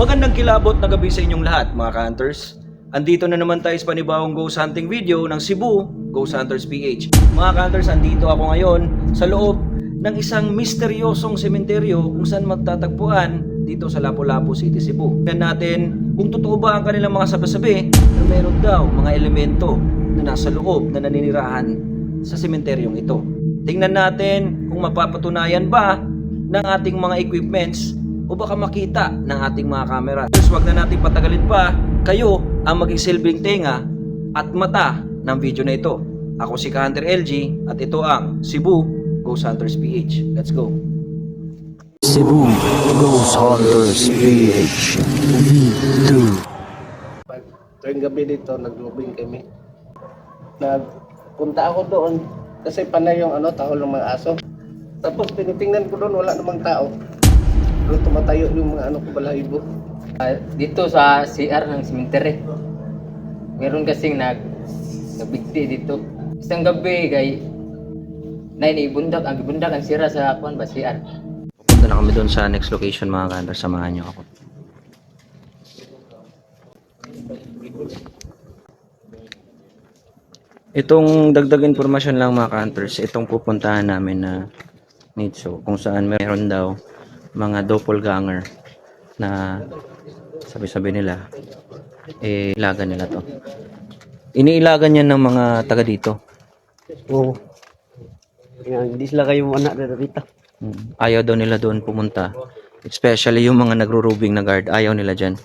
Magandang kilabot na gabi sa inyong lahat mga ka-hunters. Andito na naman tayo sa panibawang ghost hunting video ng Cebu Ghost Hunters PH. Mga ka-hunters, andito ako ngayon sa loob ng isang misteryosong sementeryo kung saan magtatagpuan dito sa Lapu-Lapu City, Cebu. Tingnan natin kung totoo ba ang kanilang mga sabi-sabi na meron daw mga elemento na nasa loob na naninirahan sa sementeryong ito. Tingnan natin kung mapapatunayan ba ng ating mga equipments o baka makita ng ating mga camera. Tapos wag na natin patagalin pa, kayo ang maging silbing tenga at mata ng video na ito. Ako si Ka-Hunter LG at ito ang Cebu Ghost Hunters PH. Let's go! Cebu Ghost Hunters PH V2. Tuwing gabi dito, nag-lubing kami. Nagpunta ako doon kasi panay yung tahol ng mga aso. Tapos tinitingnan ko doon, wala namang tao. Pero tumatayo yung mga balahibo. Dito sa CR ng cemetery. Meron kasing nagbigti dito. Isang gabi kay ibundak ang sira sa kuan ba CR. Pupunta na kami doon sa next location mga ka-hunters. Samahan niyo ako. Itong dagdag informasyon lang mga ka-hunters, itong pupuntahan namin na nicho kung saan meron daw mga doppelganger na sabi-sabi nila ilagan nila to. Iniilagan yan ng mga taga dito. Oo. Hindi sila kayo anak na dito. Ayaw daw nila doon pumunta. Especially yung mga nagro-roving na guard. Ayaw nila dyan.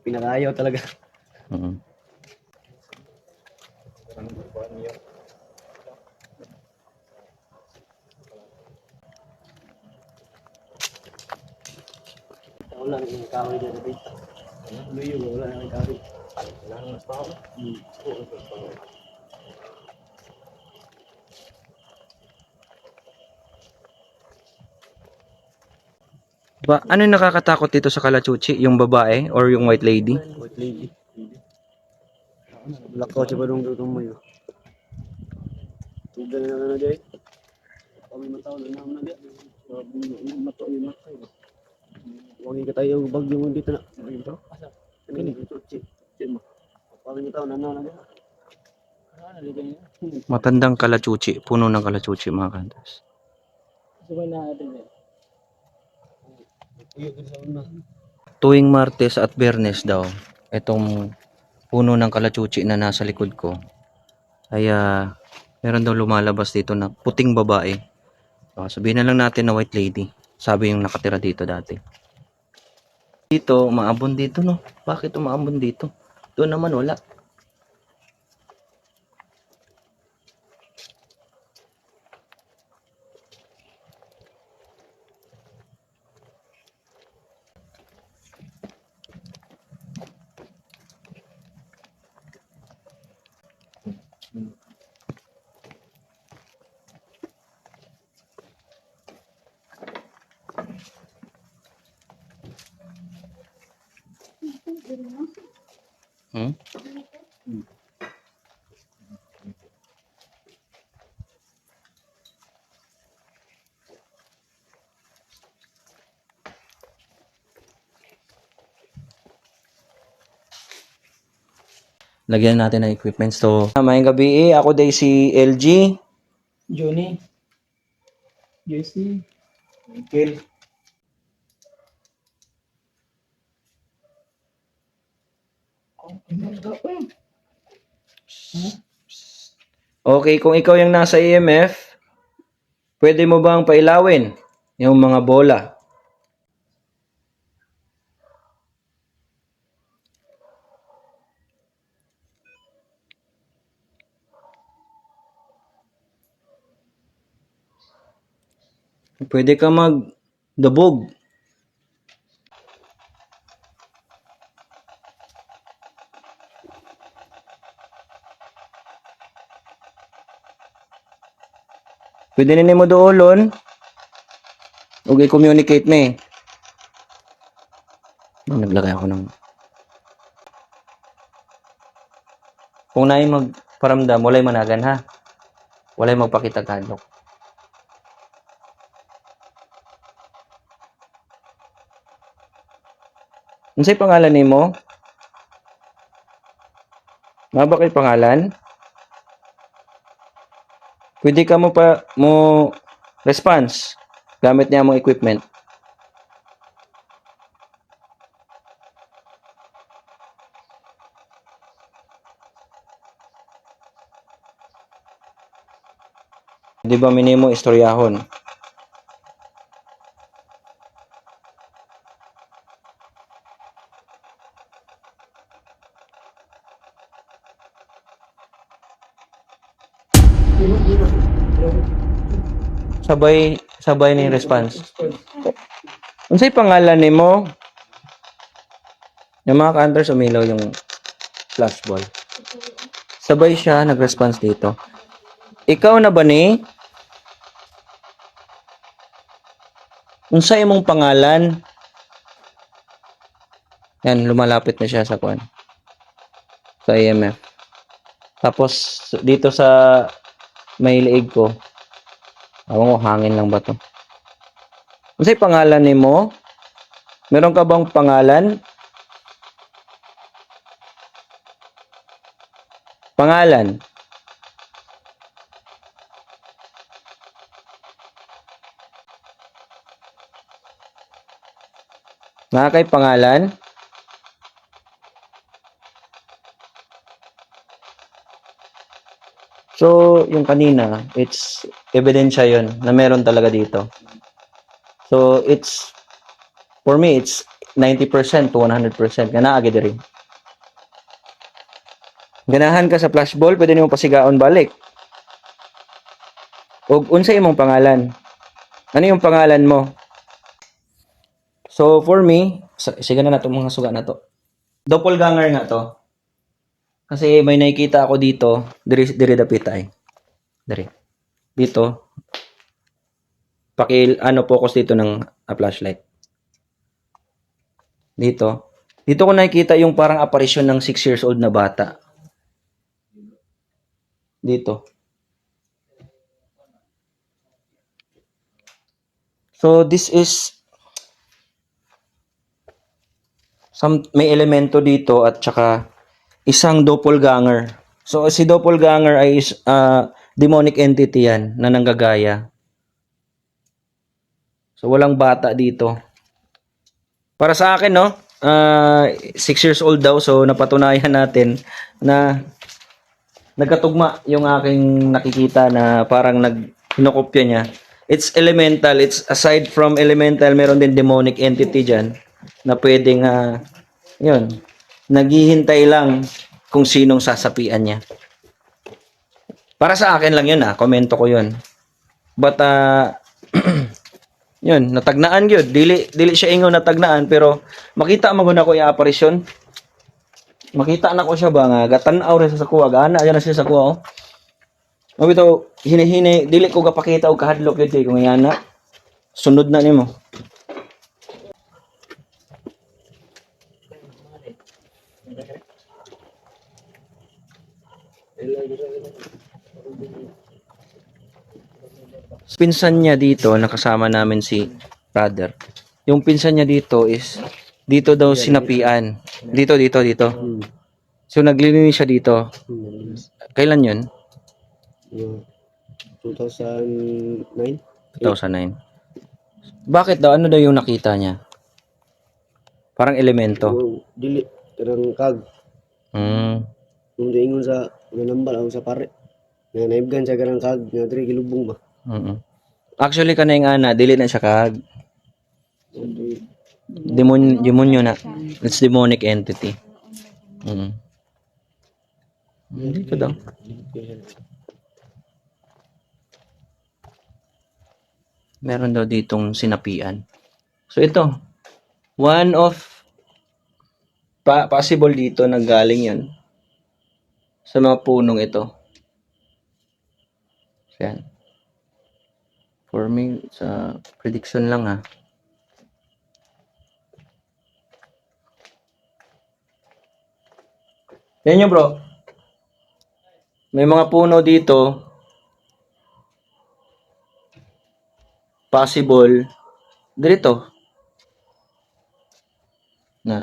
Pinakayaw talaga. Wala nang kahoy na dito. Wala nang kahoy. Ano yung nakakatakot dito sa Kalachuchi? Yung babae or yung white lady? White lady. Lakaw sa badong dito mo yun. Tugan na na dyan. Kami matao na naman na dyan. Mato yung matay. Huwag ka tayo bagyo mo dito na. Kani? Kami matao na naman na dyan. Matandang Kalachuchi. Puno ng Kalachuchi mga ka-hunters. Tuwing Martes at Biyernes daw, itong puno ng Kalachuchi na nasa likod ko, ay meron daw lumalabas dito na puting babae. Sabihin na lang natin na white lady. Sabi yung nakatira dito dati. Dito, umaambon dito no? Bakit umaambon dito? Doon naman wala. Lagyan natin ng equipment. So, mayang gabi ako day si LG. Johnny, Jesse, Michael. Okay, kung ikaw yung nasa EMF, pwede mo bang pailawin yung mga bola? Pwede ka magdabog. Pwede na mo doolon. Ug i-communicate na naglagay ako ng... Kung naay magparamdam, walay managan ha. Walay magpakita kadlok. Unsay pangalan nimo? Maba kay pangalan? Pwede ka mo response gamit niya mong equipment. Di ba minimo istoryahon? Sabay ni response. Unsay pangalan nimo? Yung mga ka-hunters umilaw yung flashball. Sabay siya nag-response dito. Ikaw na ba ni? Unsa imong pangalan? Yan, lumalapit na siya sa kuan. Sa IMF. Tapos dito sa may liig ko. Awan ko, hangin lang ba to? Unsay pangalan nimo? Meron ka bang pangalan? Pangalan? Nga kay pangalan? So, yung kanina, it's ebidensya yun na meron talaga dito. So, for me, it's 90% to 100%. Ganaa agad rin. Ganahan ka sa flashball, pwede nimo pasigaon balik. Ug unsa imong pangalan? Ano yung pangalan mo? So, for me, sige na nato mga suga na to. Doppelganger nga to. Kasi may nakikita ako dito, diri dapit ay. Diri. Dito. Focus dito ng flashlight. Dito. Dito ko nakikita yung parang apparition ng 6 years old na bata. Dito. So, this is may elemento dito at saka isang doppelganger. So, si doppelganger ay demonic entity yan na nanggagaya. So, walang bata dito. Para sa akin, no? 6 years old daw. So, napatunayan natin na nagkatugma yung aking nakikita na parang hinokopya niya. It's elemental. It's aside from elemental, meron din demonic entity dyan na pwedeng, yun, naghihintay lang kung sinong sasapian niya. Para sa akin lang yun, komento ko yun. But, yun, natagnaan yun. Dili siya ingon natagnaan, pero makita mo na ko yung apparition. Makita na ko siya ba nga, gatanaw rin sa kuwa, gana na siya sa kuwa, oh. Mabito, hini-hini, dili ko gapakita o kahadlok yun, kung yan na, sunod na nimo. Pinsan niya dito, nakasama namin si brother. Yung pinsan niya dito is, dito daw sinapian. Dito. So, naglilinis siya dito. Kailan yun? 2009. 2009. Bakit daw? Ano daw yung nakita niya? Parang elemento. Dili, karang kag. Kung ingon sa nanambal ako sa pare. Nga naibgan siya karang kag, nga diri gilubong ba. Actually, kanay nga na, dili na siya kag. Demonyo na. It's demonic entity. Dito daw. Meron daw ditong sinapian. So ito, one of possible dito nanggaling yan sa mga punong ito. Yan. For me, sa prediction lang Yan nyo bro. May mga puno dito. Possible. Dito. Na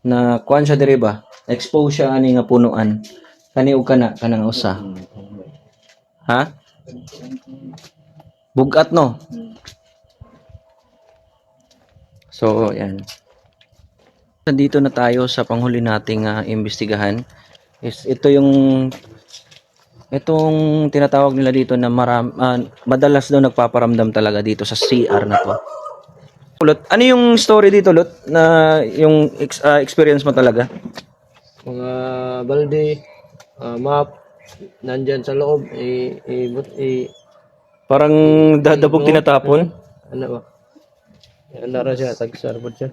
na kuan siya diri ba? Expose siya ani nga punuan. Kani og kana kanang usa. Ha? Bugat no. So, yan. Nandito na tayo sa panghuli nating imbestigahan. Ito yung itong tinatawag nila dito na madalas daw nagpaparamdam talaga dito sa CR na to. Lot, ano yung story dito, Lot? Na yung experience mo talaga? Mga balde, map, nandyan sa loob, Parang dadabog tinatapon? ano ba? Yan na siya, tagsarbot siya.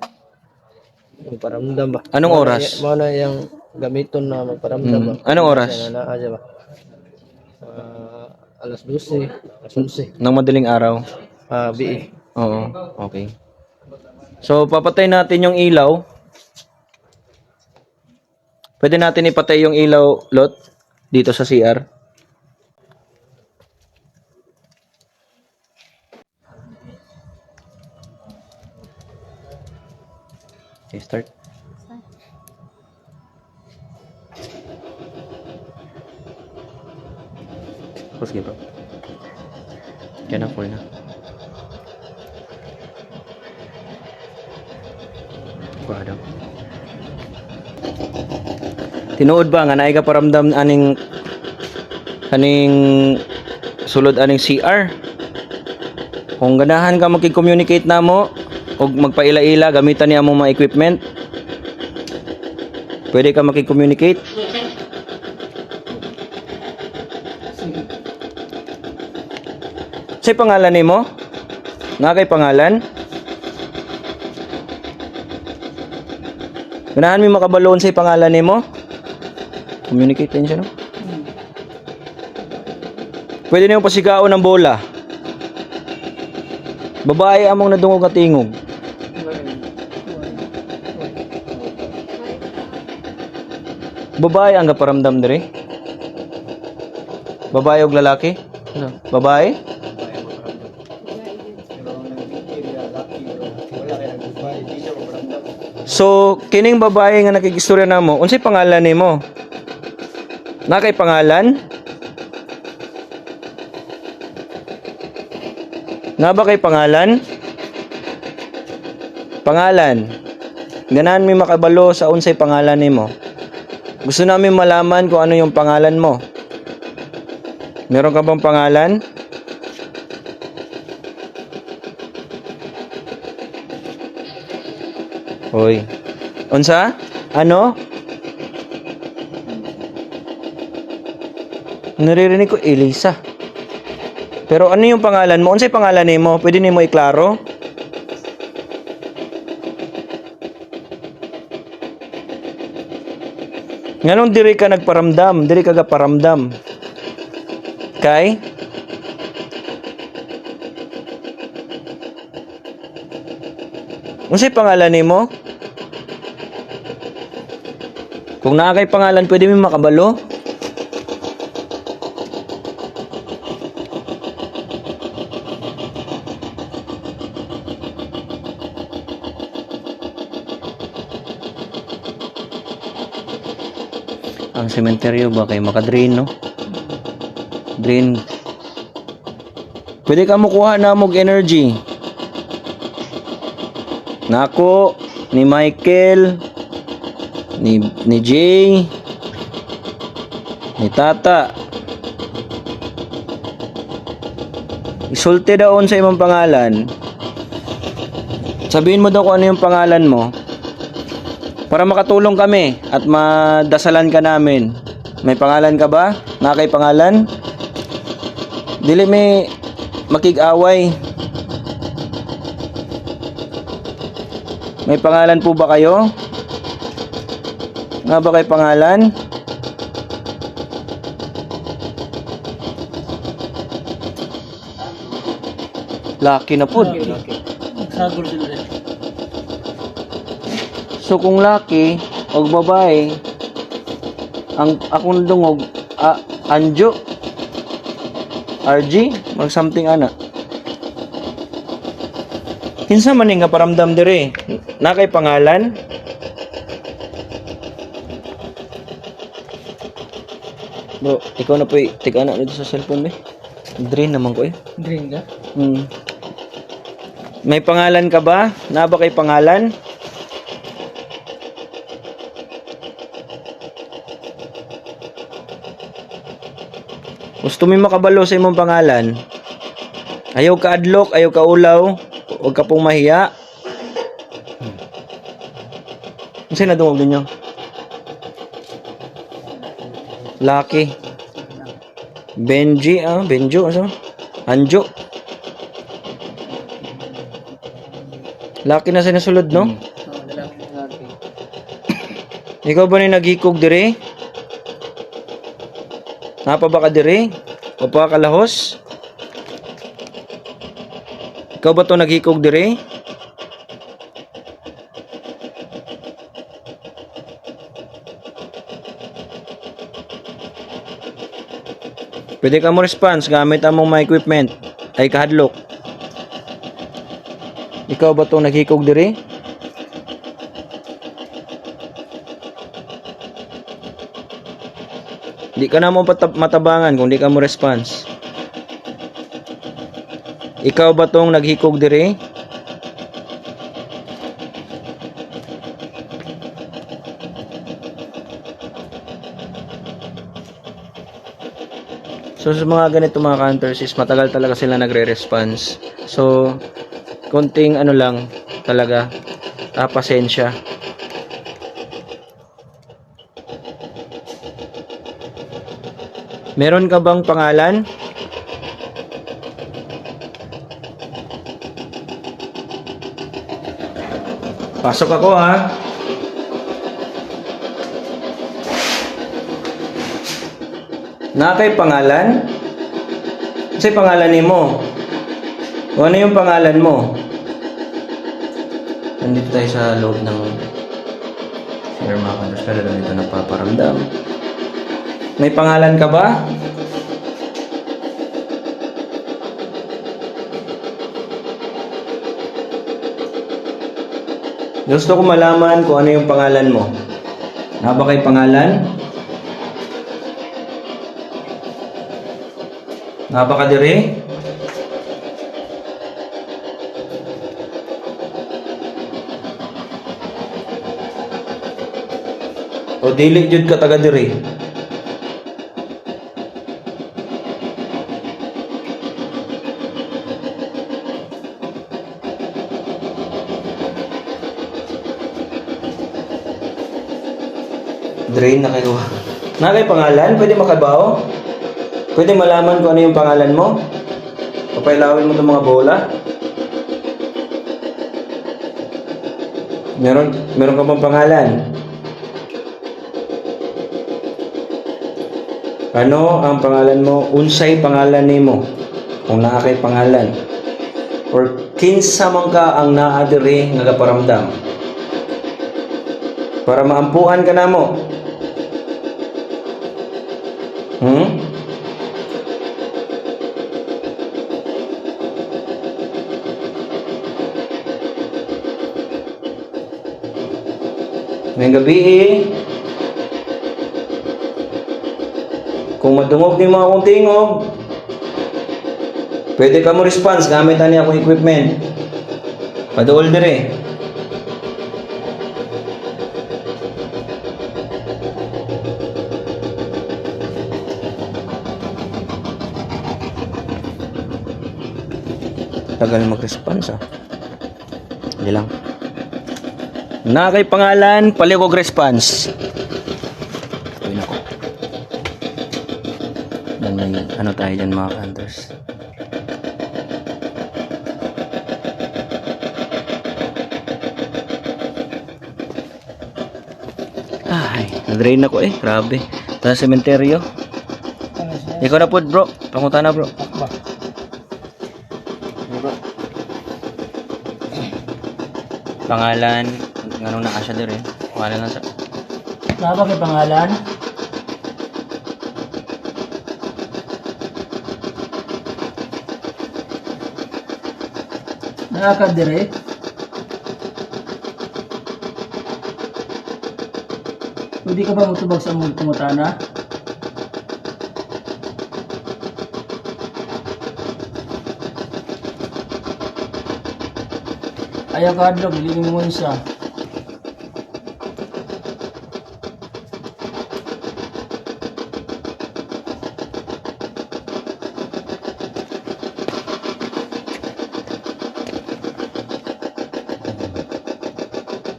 Magparamdam ba? Anong oras? Mana yung gamiton na magparamdam ba? Anong oras? Yan na siya ba? Alas 12, alas 11. Nang madaling araw? BE. Oo, okay. So, papatay natin yung ilaw. Pwede natin ipatay yung ilaw, Lot, dito sa CR. Okay, start. Sige bro. Yan na, full na. Kuha daw. Tinuod ba nga naay ka paramdam aning sulod aning CR? Kung ganahan ka makig-communicate namo og magpaila-ila gamitan ni among mga equipment, pwede ka makig-communicate. Say pangalan nimo? Nga kay pangalan? Ganahan mi makabaloon say pangalan nimo? Communicate din siya, no? Pwede nimo pasigaon ng bola. Babae among nadungog nga tingog. Babae ang gaparamdam diri? Babae o lalaki? Ano? Babae? So, kining babae nga nakigistorya namo, unsay pangalan nimo? Na kay pangalan? Na ba kay pangalan? Pangalan. Ganahan mi makabalo sa unsay pangalan nimo. Gusto namin malaman kung ano yung pangalan mo. Meron ka bang pangalan? Hoy. Unsa? Ano? Naririnig ko Elisa. Pero ano yung pangalan mo? Unsay pangalan nimo? Pwede nimo iklaro? Nganong diri ka nagparamdam? Diri ka gaparamdam. Kay? Unsay pangalan nimo? Kung naa kay pangalan, pwede mi makabalo? Ang sementeryo ba kay makadrain, no? Drain. Pwede ka mukuha na mog energy. Nako, ni Michael, ni Jay, ni Tata. Isulti daon sa imong pangalan. Sabihin mo daw kung ano yung pangalan mo. Para makatulong kami at madasalan ka namin. May pangalan ka ba? Na kay pangalan? Dili may makig-away. May pangalan po ba kayo? Nga ba kay pangalan? Lucky na po. Nagsagol sila rin. So kung laki o babae, ang akong dungog Anjo RG mag something ana. Kinsa man nga paramdam dire? Na kay pangalan? Bro, ikaw na po tika na dito sa cellphone eh. Drain naman ko eh. Green ka? May pangalan ka ba? Na ba kay pangalan? Gusto mo makabalo sa imong pangalan? Ayaw ka adlok, ayaw ka ulaw, huwag ka pong mahiya. Ano sa'yo nadungog ninyo? Lucky. Benji, Benjo, ano? Anjo. Lucky na sa nasulod, no? Ikaw ba na naghikog dire? Napa ba ka dire? O pa kalahos? Ikaw ba to naghikog dire? Pwede ka mo response gamit ang mga equipment ay kahadlok. Ikaw ba to naghikog dire? Di ka na mo matabangan kung di ka mo response. Ikaw ba tong naghikog dire? So sa mga ganito mga counters is matagal talaga sila nagre-response. So konting ano lang talaga pasensya. Meron ka bang pangalan? Pasok ako ha. Nakay pangalan? Kasi pangalan nimo. O ano yung pangalan mo? Nandito tayo sa loob ng share mga kantos. Pero dito napaparamdam. May pangalan ka ba? Gusto ko malaman kung ano yung pangalan mo. Na ba kay pangalan? Na ba ka dire? O dili jud ka taga dire? Drain na kayo. Na kay pangalan? Pwede makabaw? Pwede malaman kung ano yung pangalan mo? Papailawin mo itong mga bola? Meron ka bang pangalan? Ano ang pangalan mo? Unsay pangalan nimo? Kung naa kay pangalan. Or kinsa man ka ang naa diri nga gaparamdam? Para maampuan ka namo. Ngayong gabi kung madungog ni mga akong tingog, pwede ka mo response gamit ani akong equipment. Paduol dire. Tagal mag-response Hindi lang. Na kay pangalan, paligog response. Uy nako. Dan may ano tayo dyan mga counters. Ay, na-drain ako grabe. Sa sementeryo. Ikaw na po bro, pangunta na bro. Pangalan, ngano na asya dire. Pangalan lang sa. Naba kay pangalan? Nakaka dire? Pwede ka ba mutubag sa mong kumutana? Ayaw ka adlok, ilingin mo isa.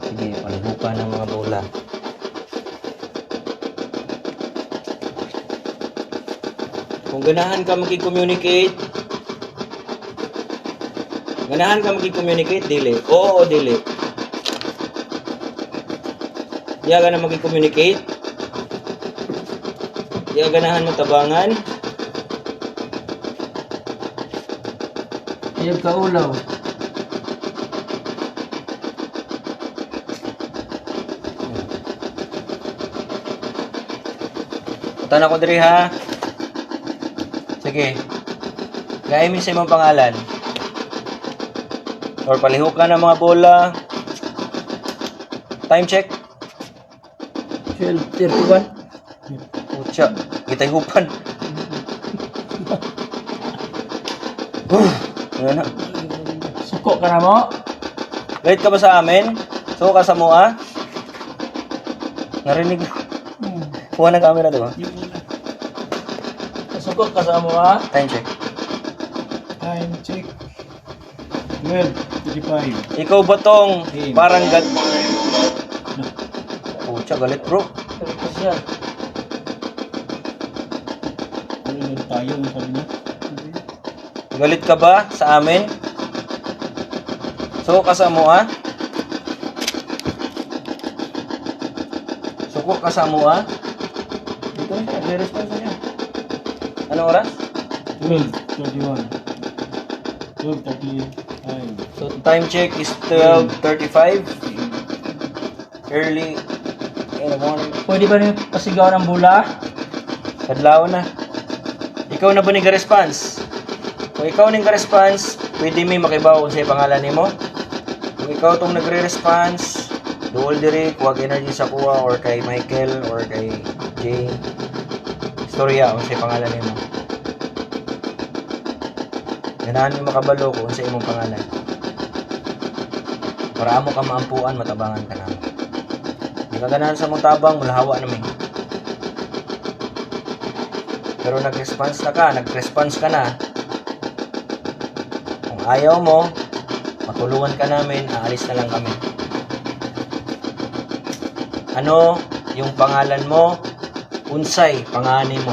Sige, palibukan ng mga bola. Kung ganahan ka makikommunicate, dili. Oo, dili. Diya ka na makikommunicate. Diya ganahan mo tabangan. Ayaw ka ulaw. Punta na ko diri ha. Sige. Gaya mi sa imong pangalan. Or palihukan ng mga bola. Time check. 12:31. Pucha, kita'y hupan. Ano na? Suko ka na mo? Wait ka ba sa amin? So ka sa mua? Narinig mo. Kuha ng camera diba? Suko ka sa mo ha? Time check. Time check. 12:35. Ikaw ba tong parang Pucha, galit bro. Ito siya. Ano tayo ang sabi niya? Galit ka ba sa amin? So ka sa mua? Suko ka sa mua? Ito, nagre-response niya. Anong oras? 12:31. 12:35. So time check is 12:35. Early in the morning. Pwede ba niyo pasigaw ng bula? Kadlaw na. Ikaw na ba ni response? Kung ikaw ning response, pwede mi makibaw kung sa pangalan nimo. Kung ikaw tong nagre-response, duol diri, kuwag energy sa kuha or kay Michael or kay Jane. Istorya kung sa pangalan nimo. Ganahan mi makabalo kung sa imong pangalan. Para amo ka maampuan, matabangan ka na. Di ka ganahan sa mong tabang, mulahawa namin. Pero nag-response ka na. Kung ayaw mo, matulungan ka namin, aalis na lang kami. Ano yung pangalan mo? Unsay pangani mo?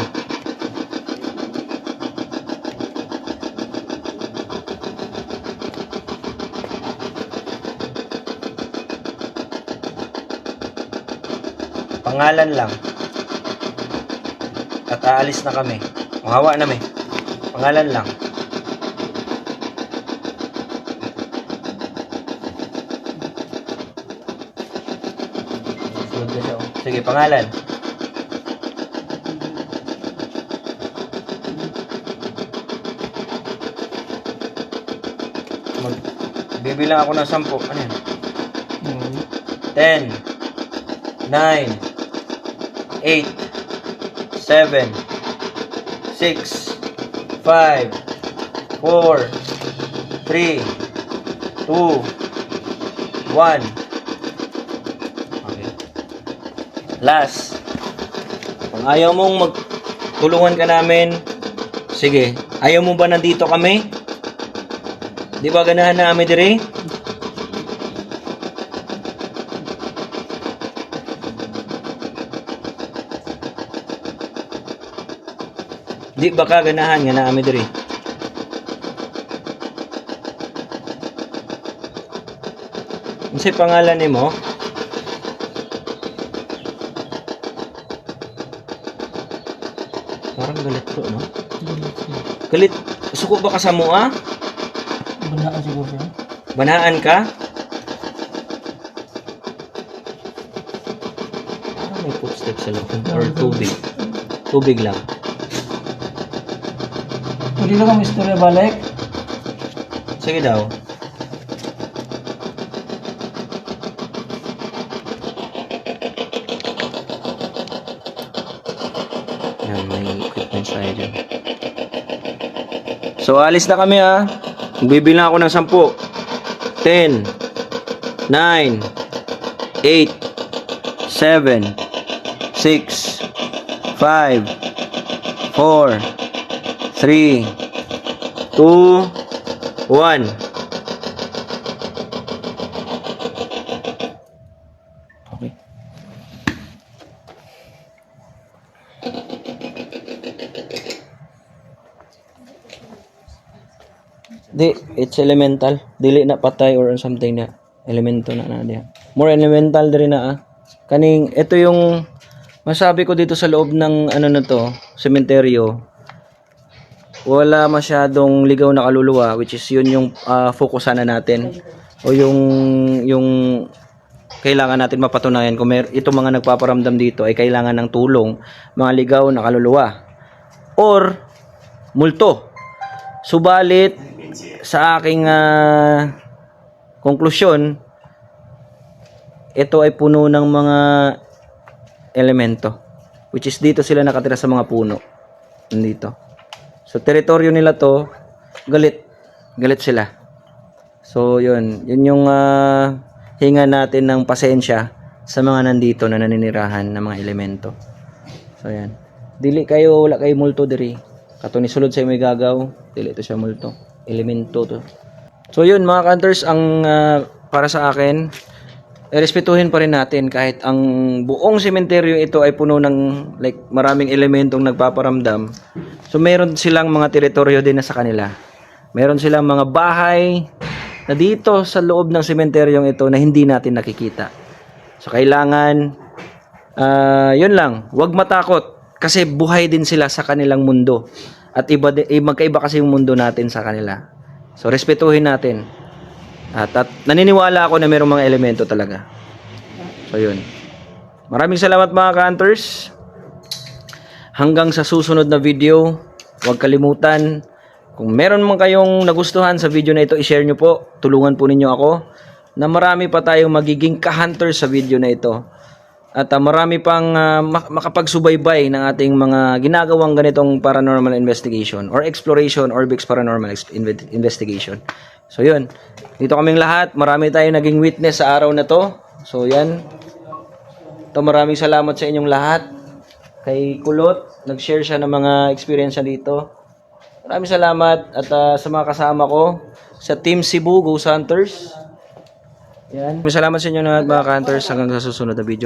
Pangalan lang. At aalis na kami. Mahawa na may. Pangalan lang. Sunod na siya. Oh. Sige, pangalan. Bibilang ako ng 10. Ano yan? 10 9 8 7 6 5 4 3 2 1. Okay. Last. Kung ayaw mong magtulungan ka namin, sige. Ayaw mo ba nandito kami? Di ba ganahan na kami diri? Di ba ka ganahan nga na kami diri? Unsay pangalan nimo? Parang galit ko, no? Galit. Suko ba ka sa mua? Banaan siguro siya. Banaan ka? Parang may footsteps sa loob. Or tubig. Tubig lang. Pwede na kami istorya balik. Sige daw. Yan, may equipment tayo dyan. So, alis na kami ha. Magbibilang ako ng 10, 9, 9, 8, 7, 6, 5, 4, 3, 2, 1. Okay. Di, it's elemental. Dili na patay or something na. Elemento na diya. More elemental diri na Kaning, ito yung masabi ko dito sa loob ng ano na to, sementeryo. Wala masyadong ligaw na kaluluwa, which is yun yung fokusan na natin. O yung kailangan natin mapatunayan kung itong mga nagpaparamdam dito ay kailangan ng tulong, mga ligaw na kaluluwa. Or, multo. Subalit, sa aking konklusyon, ito ay puno ng mga elemento, which is dito sila nakatira sa mga puno. Nandito. So, teritoryo nila to, galit sila. So, yun yung hinga natin ng pasensya sa mga nandito na naninirahan ng mga elemento. So, yan. Wala kayo multo diri. Kato ni sulod sa may gagaw, dili ito siya multo. Elemento to. So yun mga ka-hunters, ang para sa akin, respetuhin pa rin natin kahit ang buong sementeryo ito ay puno ng maraming elementong nagpaparamdam. So meron silang mga teritoryo din na sa kanila. Meron silang mga bahay na dito sa loob ng sementeryong ito na hindi natin nakikita. So kailangan yun lang, huwag matakot kasi buhay din sila sa kanilang mundo. At magkaiba kasi yung mundo natin sa kanila. So, respetuhin natin. At naniniwala ako na mayroong mga elemento talaga. So, yun. Maraming salamat mga ka-hunters. Hanggang sa susunod na video, huwag kalimutan, kung meron man kayong nagustuhan sa video na ito, i-share nyo po. Tulungan po ninyo ako na marami pa tayong magiging ka-hunters sa video na ito. At marami pang makapagsubaybay ng ating mga ginagawang ganitong paranormal investigation or exploration or Bix paranormal investigation. So yun, dito kaming lahat, marami tayong naging witness sa araw na to. So yan, ito maraming salamat sa inyong lahat. Kay Kulot, nag-share siya ng mga experience niya dito. Maraming salamat at sa mga kasama ko sa Team Cebu Ghost Hunters. Yan. Maraming salamat sa inyo lahat mga ka-hunters hanggang sa susunod na video.